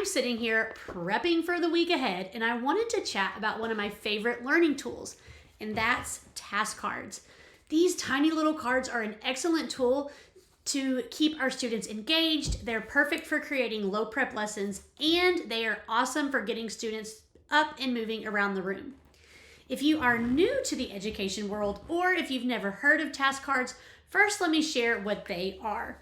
I'm sitting here prepping for the week ahead, and I wanted to chat about one of my favorite learning tools, and that's task cards. These tiny little cards are an excellent tool to keep our students engaged. They're perfect for creating low prep lessons, and they are awesome for getting students up and moving around the room. If you are new to the education world, or if you've never heard of task cards, first let me share what they are.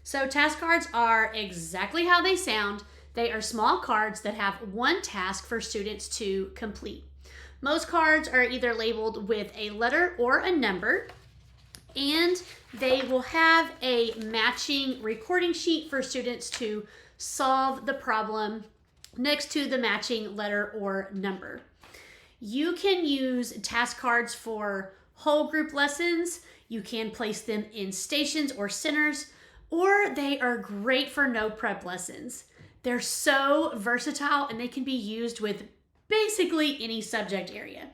So task cards are exactly how they sound. They are small cards that have one task for students to complete. Most cards are either labeled with a letter or a number, and they will have a matching recording sheet for students to solve the problem next to the matching letter or number. You can use task cards for whole group lessons. You can place them in stations or centers, or they are great for no prep lessons. They're so versatile and they can be used with basically any subject area.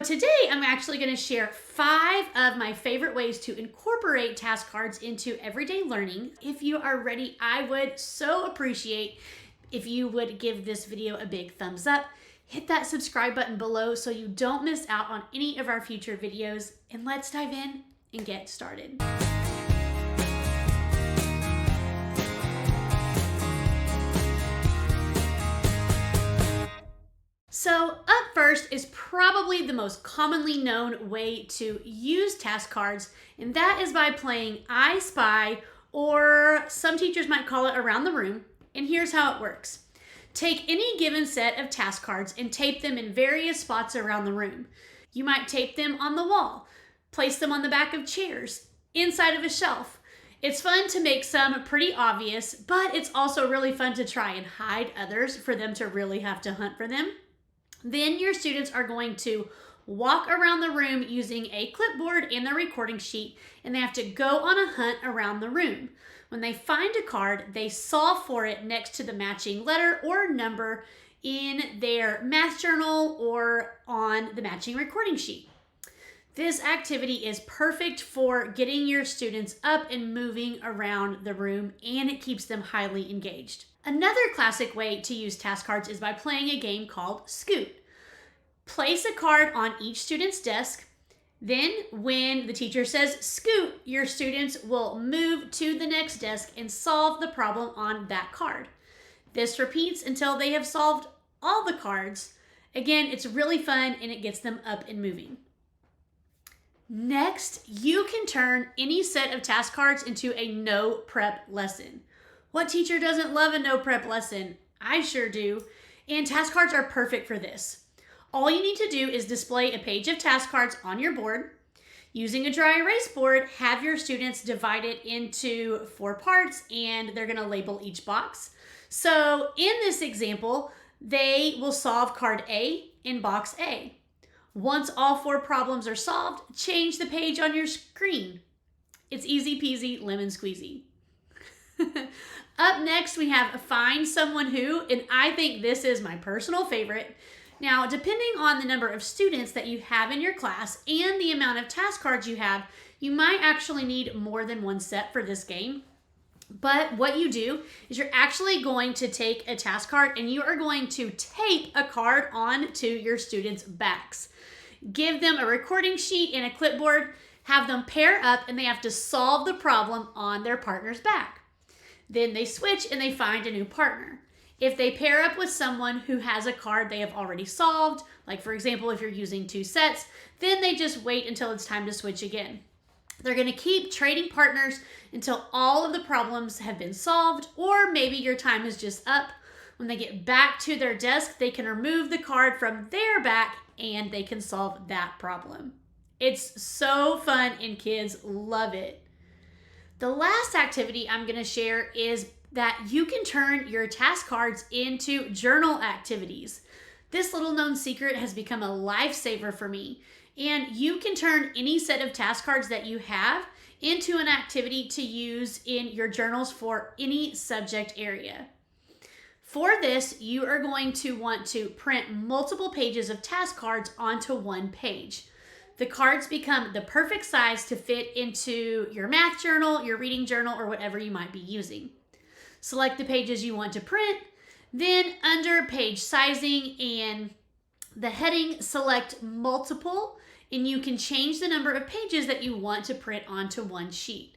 Today, I'm actually going to share 5 of my favorite ways to incorporate task cards into everyday learning. If you are ready, I would so appreciate if you would give this video a big thumbs up. Hit that subscribe button below so you don't miss out on any of our future videos. And let's dive in and get started. So up first is probably the most commonly known way to use task cards, and that is by playing I Spy, or some teachers might call it Around the Room. And here's how it works. Take any given set of task cards and tape them in various spots around the room. You might tape them on the wall, place them on the back of chairs, inside of a shelf. It's fun to make some pretty obvious, but it's also really fun to try and hide others for them to really have to hunt for them. Then your students are going to walk around the room using a clipboard and the recording sheet, and they have to go on a hunt around the room. When they find a card, they solve for it next to the matching letter or number in their math journal or on the matching recording sheet. This activity is perfect for getting your students up and moving around the room, and it keeps them highly engaged. Another classic way to use task cards is by playing a game called Scoot. Place a card on each student's desk. Then when the teacher says scoot, your students will move to the next desk and solve the problem on that card. This repeats until they have solved all the cards. Again, it's really fun and it gets them up and moving. Next, you can turn any set of task cards into a no prep lesson. What teacher doesn't love a no prep lesson? I sure do. And task cards are perfect for this. All you need to do is display a page of task cards on your board. Using a dry erase board, have your students divide it into 4 parts, and they're going to label each box. So in this example, they will solve card A in box A. Once all 4 problems are solved, change the page on your screen. It's easy peasy lemon squeezy. Up next, we have Find Someone Who, and I think this is my personal favorite. Now, depending on the number of students that you have in your class and the amount of task cards you have, you might actually need more than one set for this game. But what you do is you're actually going to take a task card and you are going to tape a card onto your students' backs. Give them a recording sheet and a clipboard, have them pair up, and they have to solve the problem on their partner's back. Then they switch and they find a new partner. If they pair up with someone who has a card they have already solved, like for example, if you're using 2 sets, then they just wait until it's time to switch again. They're going to keep trading partners until all of the problems have been solved, or maybe your time is just up. When they get back to their desk, they can remove the card from their back and they can solve that problem. It's so fun and kids love it. The last activity I'm going to share is that you can turn your task cards into journal activities. This little known secret has become a lifesaver for me. And you can turn any set of task cards that you have into an activity to use in your journals for any subject area. For this, you are going to want to print multiple pages of task cards onto one page. The cards become the perfect size to fit into your math journal, your reading journal, or whatever you might be using. Select the pages you want to print, Then under page sizing and the heading, select multiple, and you can change the number of pages that you want to print onto one sheet.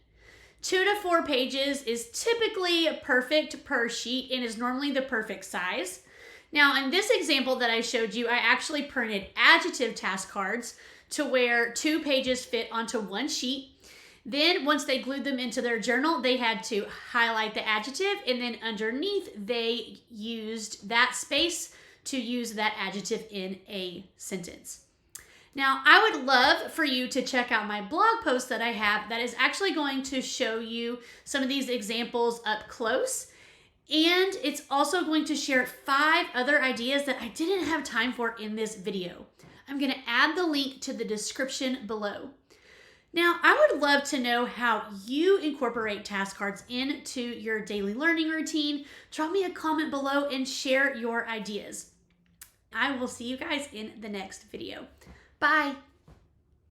2 to 4 pages is typically perfect per sheet and is normally the perfect size. Now, in this example that I showed you, I actually printed adjective task cards to where 2 pages fit onto one sheet. Then once they glued them into their journal, they had to highlight the adjective, and then underneath they used that space to use that adjective in a sentence. Now, I would love for you to check out my blog post that I have that is actually going to show you some of these examples up close. And it's also going to share 5 other ideas that I didn't have time for in this video. I'm going to add the link to the description below. Now, I would love to know how you incorporate task cards into your daily learning routine. Drop me a comment below and share your ideas. I will see you guys in the next video. Bye.